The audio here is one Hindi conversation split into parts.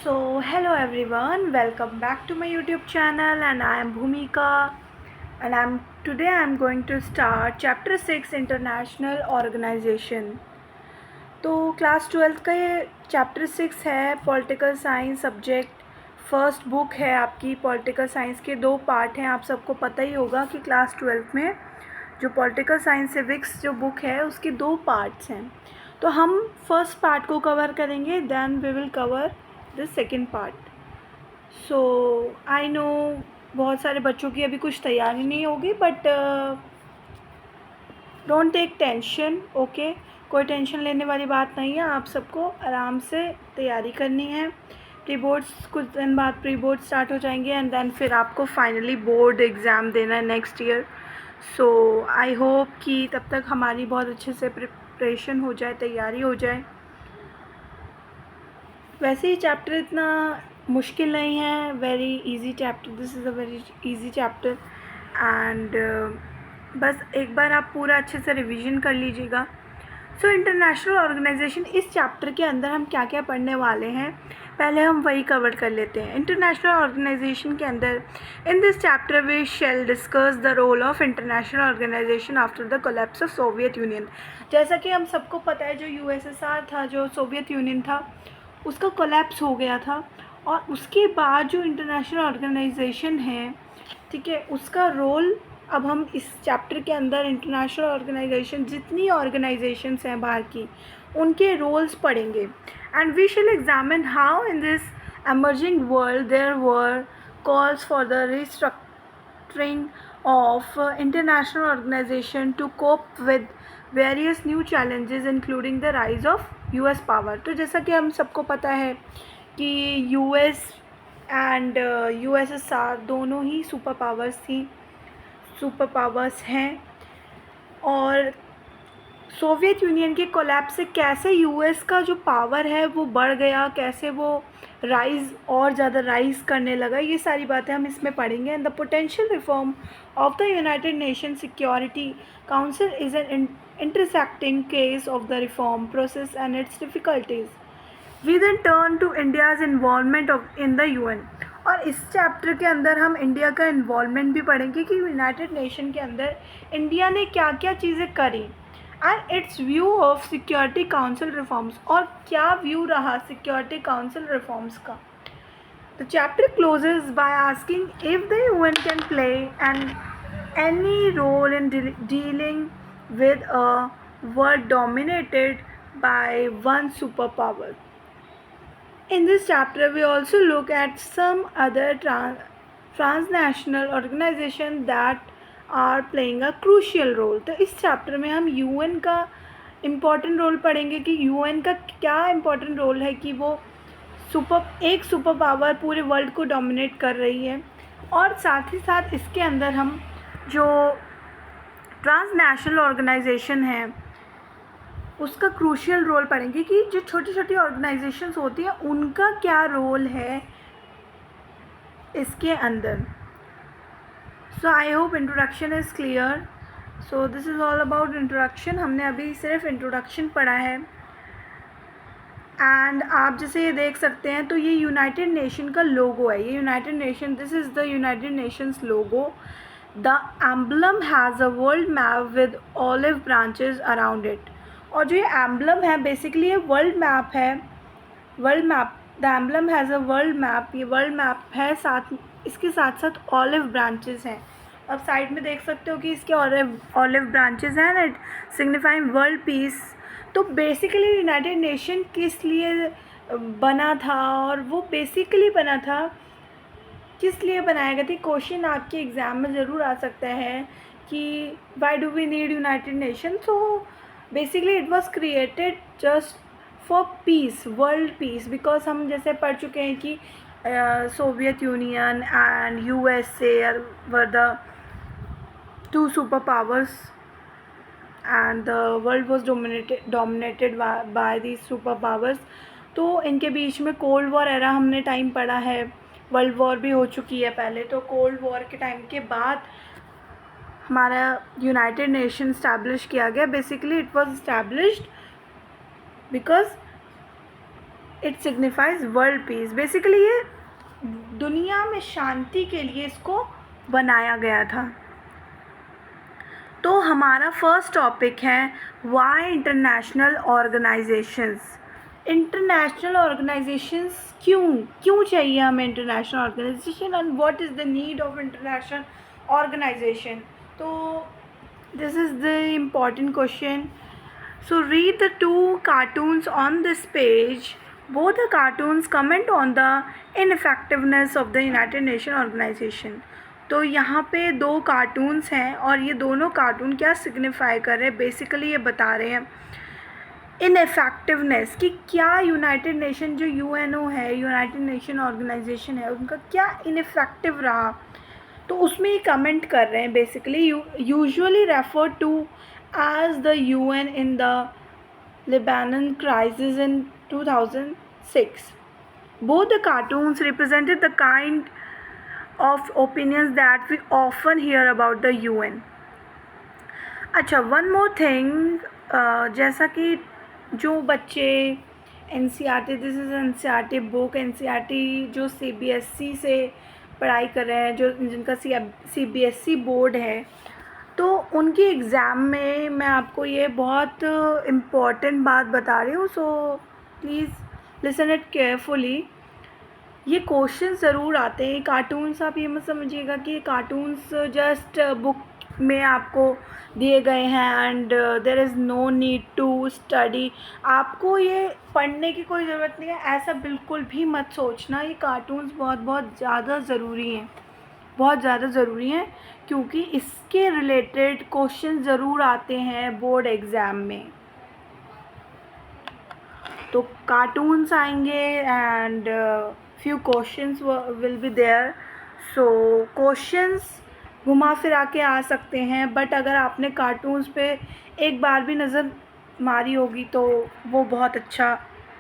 Hello everyone, welcome back to my YouTube channel, and I am Bhumika, and today I'm going to start chapter 6 International Organization. तो क्लास 12th का ये चैप्टर 6 है, political science subject, first book है आपकी। पॉलिटिकल साइंस के दो पार्ट हैं, आप सबको पता ही होगा कि क्लास 12th में जो पॉलिटिकल साइंस सिविक्स जो बुक है उसके दो पार्ट्स हैं। तो हम फर्स्ट पार्ट को कवर करेंगे, then we will cover the second part. So I know बहुत सारे बच्चों की अभी कुछ तैयारी नहीं होगी, but don't take tension, okay. कोई टेंशन लेने वाली बात नहीं है, आप सबको आराम से तैयारी करनी है। प्री बोर्ड्स कुछ दिन बाद प्री बोर्ड स्टार्ट हो जाएंगे, एंड देन फिर आपको फाइनली बोर्ड एग्ज़ाम देना है next year. So I hope कि तब तक हमारी बहुत अच्छे से प्रिपरेशन हो जाए, तैयारी हो जाए। वैसे ही चैप्टर इतना मुश्किल नहीं है, very easy chapter, this is a very easy chapter. And बस एक बार आप पूरा अच्छे से रिवीजन कर लीजिएगा। सो इंटरनेशनल ऑर्गेनाइजेशन, इस चैप्टर के अंदर हम क्या क्या पढ़ने वाले हैं पहले हम वही कवर कर लेते हैं। इंटरनेशनल ऑर्गेनाइजेशन के अंदर in this chapter we shall discuss the role of international organisation after the collapse of Soviet Union. जैसा कि हम सबको पता है, जो यूएसएसआर था, जो सोवियत यूनियन था, उसका कोलैप्स हो गया था, और उसके बाद जो इंटरनेशनल ऑर्गेनाइजेशन है, ठीक है, उसका रोल अब हम इस चैप्टर के अंदर इंटरनेशनल ऑर्गेनाइजेशन, जितनी ऑर्गेनाइजेशंस हैं बाहर की, उनके रोल्स पढ़ेंगे। And we shall examine how in this emerging world there were calls for the restructuring of international organization to cope with various new challenges including the rise of US power। तो जैसा कि हम सबको पता है कि US एंड USSR दोनों ही सुपर पावर्स हैं, और सोवियत यूनियन के कोलैप्स से कैसे यूएस का जो पावर है वो बढ़ गया, कैसे वो और ज़्यादा राइज़ करने लगा, ये सारी बातें हम इसमें पढ़ेंगे। And the potential reform of the United Nation security council is an intersecting case of the reform process and its difficulties. We then turn to India's involvement in the UN. और इस चैप्टर के अंदर हम इंडिया का इन्वॉल्वमेंट भी पढ़ेंगे कि यूनाइटेड नेशन के अंदर इंडिया ने क्या क्या चीज़ें करी, and it's view of security council reforms, और क्या व्यू रहा सिक्योरिटी काउंसिल रिफॉर्म्स का। The chapter closes by asking if the UN can play any role in dealing with a world dominated by one superpower. In this chapter, we also look at some other transnational organizations that are playing a crucial role। तो इस चैप्टर में हम यूएन का इम्पॉर्टेंट रोल पढ़ेंगे कि यूएन का क्या इम्पॉर्टेंट रोल है कि वो एक सुपर पावर पूरे वर्ल्ड को डोमिनेट कर रही है, और साथ ही साथ इसके अंदर हम जो ट्रांसनेशनल ऑर्गेनाइजेशन है उसका क्रूशियल रोल पढ़ेंगे कि जो छोटी छोटी ऑर्गेनाइजेशंस होती हैं उनका क्या रोल है इसके अंदर। So I hope introduction is clear. So this is all about introduction. हमने अभी सिर्फ इंट्रोडक्शन पढ़ा है, एंड आप जैसे ये देख सकते हैं तो ये यूनाइटेड नेशन का लोगो है। ये United nation, this is the United Nations logo. The emblem has a world map with olive branches around it. और जो ये एम्बलम है बेसिकली ये वर्ल्ड मैप है, world map. The emblem has a world map, ये वर्ल्ड मैप है, साथ इसके साथ साथ ऑलिव ब्रांचेस हैं। अब साइड में देख सकते हो कि इसके ऑलिव ब्रांचेस हैं, एंड सिग्निफाइंग वर्ल्ड पीस। तो बेसिकली यूनाइटेड नेशन किस लिए बना था, और वो बेसिकली बना था किस लिए बनाया गया था। क्वेश्चन आपके एग्ज़ाम में ज़रूर आ सकता है कि why do we need United Nation. So basically it was created just for peace, world peace, because हम जैसे पढ़ चुके हैं कि Soviet Union and USA were the two super powers, and the world was dominated by these super powers। तो इनके बीच में कोल्ड वॉर एरा हमने टाइम पढ़ा है, वर्ल्ड वॉर भी हो चुकी है पहले। तो कोल्ड वॉर के टाइम के बाद हमारा यूनाइटेड नेशन इस्टेब्लिश किया गया। Basically it was established because it signifies world peace. Basically ये दुनिया में शांति के लिए इसको बनाया गया था। तो हमारा फर्स्ट टॉपिक है why international organisations. International organisations क्यों चाहिए हमें international organisation, and what is the need of international organisation. तो this is the important question. So read the two cartoons on this page. Both the cartoons comment on the ineffectiveness of the United Nations Organization. तो यहाँ पे दो कार्टून्स हैं और ये दोनों कार्टून क्या सिग्निफाई कर रहे हैं, बेसिकली ये बता रहे हैं इनएफेक्टिवनेस कि क्या यूनाइटेड नेशन जो यूएनओ है, यूनाइटेड नेशन ऑर्गेनाइजेशन है, उनका क्या इनएफेक्टिव रहा। तो उसमें ये कमेंट कर रहे हैं basically usually refer to as the UN in the Lebanon crisis in 2006. Both the cartoons represented the kind of opinions that we often hear about the UN. अच्छा, one more thing, जैसा कि जो बच्चे NCERT, this is NCERT book, NCERT जो CBSE से पढ़ाई कर रहे हैं, जो जिनका CBSE बोर्ड है, तो उनके एग्ज़ाम में मैं आपको ये बहुत इम्पॉर्टेंट बात बता रही हूँ। So please listen it carefully. ये क्वेश्चन ज़रूर आते हैं। कार्टून्स आप ये मत समझिएगा कि कार्टून्स जस्ट बुक में आपको दिए गए हैं and there is no need to study, आपको ये पढ़ने की कोई ज़रूरत नहीं है, ऐसा बिल्कुल भी मत सोचना। ये कार्टून्स बहुत ज़्यादा ज़रूरी हैं, बहुत ज़्यादा ज़रूरी हैं, क्योंकि इसके रिलेटेड क्वेश्चन ज़रूर आते हैं बोर्ड एग्ज़ाम में। तो कार्टून्स आएंगे and few questions will be there. So questions घुमा फिरा के आ सकते हैं, बट अगर आपने कार्टून्स पे एक बार भी नज़र मारी होगी तो वो बहुत अच्छा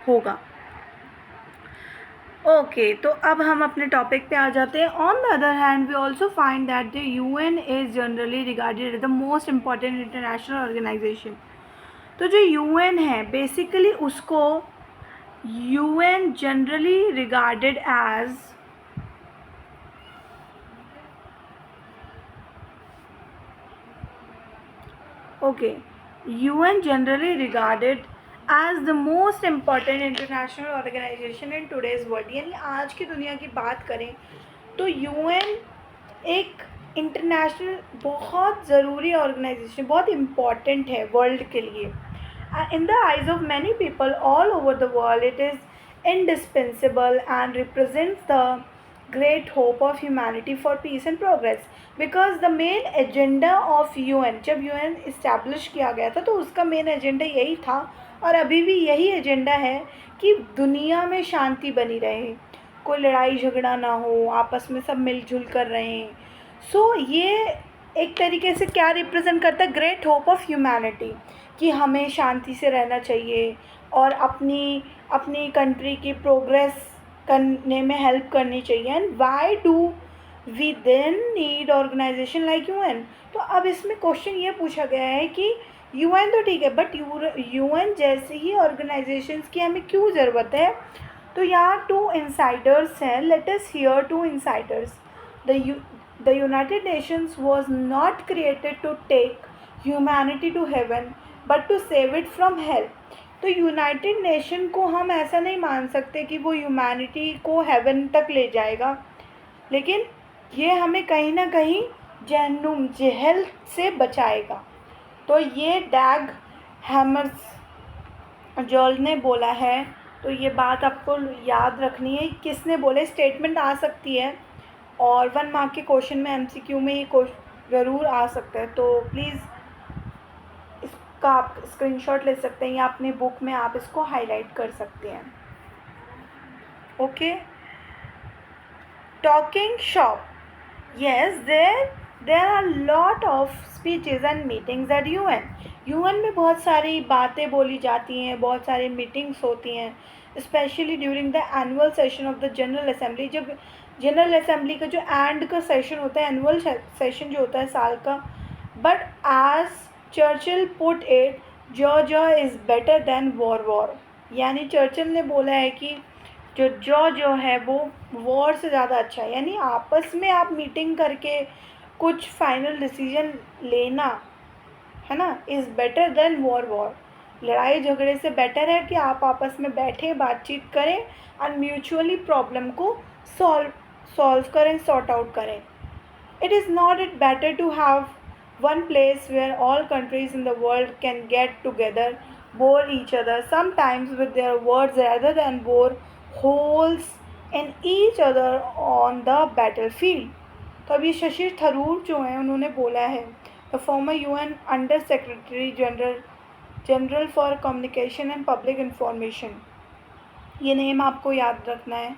होगा। ओके, तो अब हम अपने टॉपिक पे आ जाते हैं। On the other hand we also find that the UN is generally regarded as the most important international organisation. तो जो UN है बेसिकली उसको UN generally regarded as UN generally regarded as the most important international organization in today's world। यानी आज की दुनिया की बात करें तो UN एक इंटरनेशनल बहुत ज़रूरी ऑर्गेनाइजेशन, बहुत इम्पॉर्टेंट है वर्ल्ड के लिए। In the eyes of many people all over the world it is indispensable and represents the great hope of humanity for peace and progress, because the main agenda of UN, जब UN इस्टेब्लिश किया गया था तो उसका मेन एजेंडा यही था और अभी भी यही एजेंडा है कि दुनिया में शांति बनी रहे, कोई लड़ाई झगड़ा ना हो, आपस में सब मिलजुल कर रहें। सो ये एक तरीके से क्या रिप्रेजेंट करता है, ग्रेट होप ऑफ ह्यूमैनिटी, कि हमें शांति से रहना चाहिए और अपनी कंट्री की प्रोग्रेस करने में हेल्प करनी चाहिए। And why do we then need organisation like UN। तो अब इसमें क्वेश्चन ये पूछा गया है कि UN तो ठीक है, बट UN जैसी ही ऑर्गेनाइजेशंस की हमें क्यों ज़रूरत है। तो यहाँ टू इनसाइडर्स हैं, let us hear two insiders. The United Nations was not created to take humanity to heaven but to save it from hell. तो यूनाइटेड नेशन को हम ऐसा नहीं मान सकते कि वो ह्यूमैनिटी को हेवन तक ले जाएगा, लेकिन ये हमें कहीं ना कहीं जहन्नुम जहल से बचाएगा। तो ये डैग हैमर्सजोल्ड ने बोला है। तो ये बात आपको याद रखनी है, किसने बोले, स्टेटमेंट आ सकती है और 1 मार्क के क्वेश्चन में MCQ में ये ज़रूर आ सकता है। तो प्लीज़ इसका आप स्क्रीनशॉट ले सकते हैं या अपने बुक में आप इसको हाईलाइट कर सकते हैं। Okay, talking shop, yes there are lot of speeches and meetings at UN में बहुत सारी बातें बोली जाती हैं, बहुत सारी मीटिंग्स होती हैं, specially during the annual session of the general assembly. जब जनरल असेंबली का जो एंड का सेशन होता है, एनुअल सेशन जो होता है साल का, but as Churchill put it, jaw is better than war. यानी चर्चिल ने बोला है कि जो है वो वॉर से ज़्यादा अच्छा है, यानी आपस में आप मीटिंग करके कुछ फाइनल डिसीजन लेना, है ना, इज़ बेटर देन वॉर। लड़ाई झगड़े से बेटर है कि आप आपस में बैठें, बातचीत करें और म्यूचुअली प्रॉब्लम को सॉल्व करें, सॉर्ट आउट करें. It is not it better to have one place where all countries in the world can get together, bore each other sometimes with their words rather than bore holes in each other on the battlefield. तो अभी शशि थरूर जो हैं उन्होंने बोला है, the former UN under secretary general for communication and public information, ये नेम आपको याद रखना है.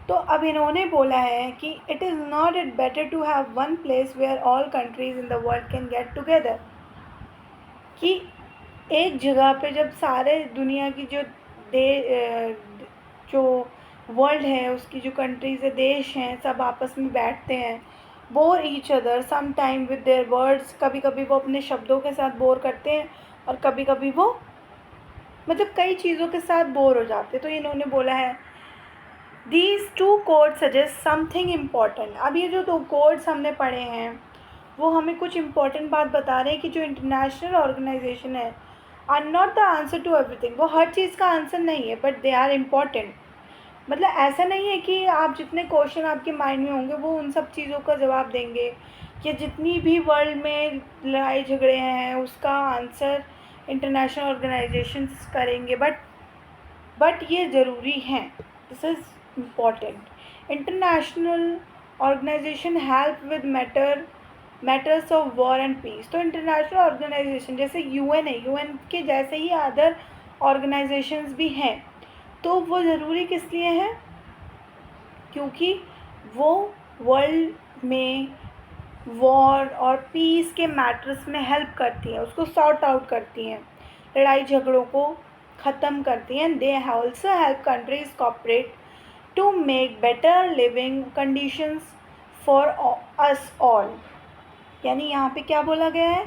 तो अब इन्होंने बोला है कि it is not it better to have one place where all countries in the world can get together, कि एक जगह पे जब सारे दुनिया की जो वर्ल्ड है उसकी जो कंट्रीज़ है, देश हैं, सब आपस में बैठते हैं, bore each other some time with their words, कभी कभी वो अपने शब्दों के साथ बोर करते हैं और कभी कभी वो मतलब कई चीज़ों के साथ बोर हो जाते हैं. तो इन्होंने बोला है These two codes suggest something important. अब ये जो 2 कोड्स हमने पढ़े हैं वो हमें कुछ इम्पोर्टेंट बात बता रहे हैं कि जो इंटरनेशनल ऑर्गेनाइजेशन है are not the answer to everything. वो हर चीज़ का आंसर नहीं है, बट दे आर इम्पॉर्टेंट. मतलब ऐसा नहीं है कि आप जितने क्वेश्चन आपके माइंड में होंगे वो उन सब चीज़ों का जवाब देंगे, कि जितनी भी वर्ल्ड में लड़ाई झगड़े हैं उसका आंसर इंटरनेशनल ऑर्गेनाइजेशंस करेंगे, बट ये ज़रूरी हैं. This is important. International organization help with matters of war and peace. तो इंटरनेशनल ऑर्गेनाइजेशन जैसे यूएन है, यूएन के जैसे ही अदर ऑर्गेनाइजेशंस भी हैं, तो वो ज़रूरी किस लिए है, क्योंकि वो वर्ल्ड में वॉर और पीस के मैटर्स में हेल्प करती हैं, उसको सॉर्ट आउट करती हैं, लड़ाई झगड़ों को ख़त्म करती हैं. They also help countries cooperate to make better living conditions for us all. यानी यहाँ पे क्या बोला गया है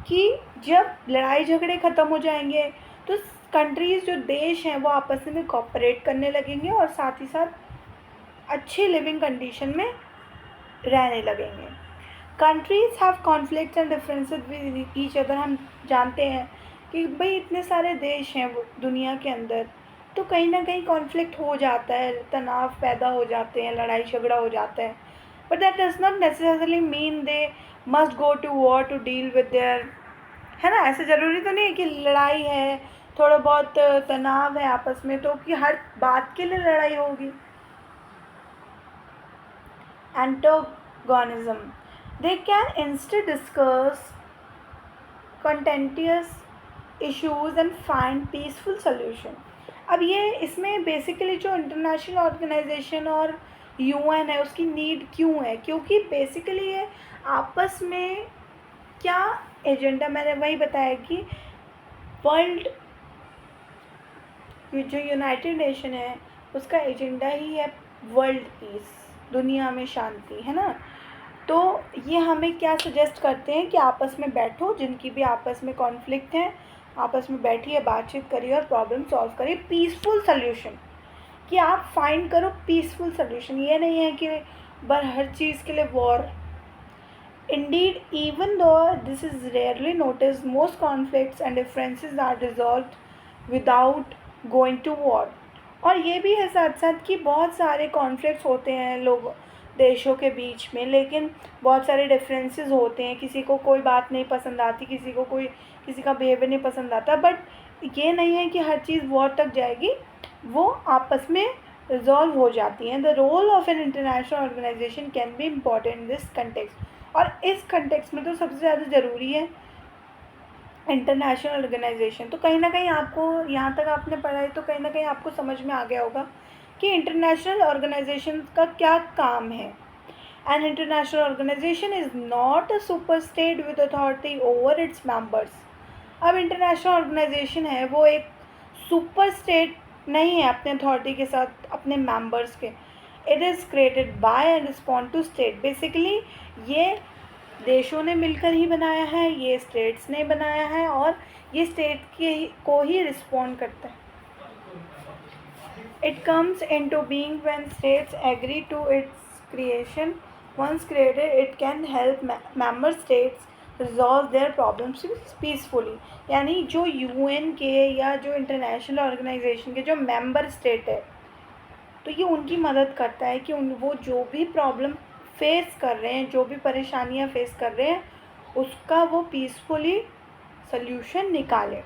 कि जब लड़ाई झगड़े ख़त्म हो जाएंगे तो कंट्रीज़ जो देश हैं वो आपस में कॉपरेट करने लगेंगे और साथ ही साथ अच्छी लिविंग कंडीशन में रहने लगेंगे. Countries have conflicts and differences with each other. हम जानते हैं कि भाई इतने सारे देश हैं दुनिया के अंदर, तो कहीं ना कहीं कॉन्फ्लिक्ट हो जाता है, तनाव पैदा हो जाते हैं, लड़ाई झगड़ा हो जाता है. But that does not necessarily mean they must go to war to deal with their, है ना. ऐसे ज़रूरी तो नहीं है कि लड़ाई है, थोड़ा बहुत तनाव है आपस में तो कि हर बात के लिए लड़ाई होगी. Antagonism, they can instead discuss contentious issues and find peaceful solution. अब ये इसमें बेसिकली जो इंटरनेशनल ऑर्गेनाइजेशन और यूएन है उसकी नीड क्यों है, क्योंकि बेसिकली ये आपस में क्या एजेंडा, मैंने वही बताया कि वर्ल्ड जो यूनाइटेड नेशन है उसका एजेंडा ही है वर्ल्ड पीस, दुनिया में शांति, है ना. तो ये हमें क्या सजेस्ट करते हैं कि आपस में बैठो, जिनकी भी आपस में कॉन्फ्लिक्ट हैं आपस में बैठिए, बातचीत करिए और प्रॉब्लम सॉल्व करिए. पीसफुल सोल्यूशन, कि आप फाइंड करो पीसफुल सोल्यूशन. ये नहीं है कि हर चीज़ के लिए war. Indeed even though this is rarely notice, most conflicts and differences are resolve without going to war. और ये भी है साथ साथ कि बहुत सारे कॉन्फ्लिक्ट्स होते हैं लोग देशों के बीच में, लेकिन बहुत सारे डिफरेंसेस होते हैं, किसी को कोई बात नहीं पसंद आती, किसी का बिहेवियर नहीं पसंद आता, बट ये नहीं है कि हर चीज़ वॉर तक जाएगी, वो आपस में रिजॉल्व हो जाती हैं. The role of an international organisation can be important in this context. और इस कंटेक्स्ट में तो सबसे ज़्यादा ज़रूरी है इंटरनेशनल ऑर्गेनाइजेशन. तो कहीं ना कहीं आपको यहाँ तक आपने पढ़ा है तो कहीं ना कहीं आपको समझ में आ गया होगा कि इंटरनेशनल ऑर्गेनाइजेशन का क्या काम है. An international organisation is not a super state with authority over its members. अब इंटरनेशनल ऑर्गेनाइजेशन है वो एक सुपर स्टेट नहीं है अपने अथॉरिटी के साथ अपने मेंबर्स के. It is created by and respond to state. Basically ये देशों ने मिलकर ही बनाया है, ये स्टेट्स ने बनाया है और ये स्टेट के को ही रिस्पॉन्ड करता है. It comes into being when states agree to its creation. Once created, it can help member states resolve their problems peacefully. यानी जो यूएन के या जो इंटरनेशनल ऑर्गेनाइजेशन के जो मेंबर स्टेट है, तो ये उनकी मदद करता है कि वो जो भी प्रॉब्लम फेस कर रहे हैं, जो भी परेशानियां फेस कर रहे हैं, उसका वो पीसफुली सल्यूशन निकालें.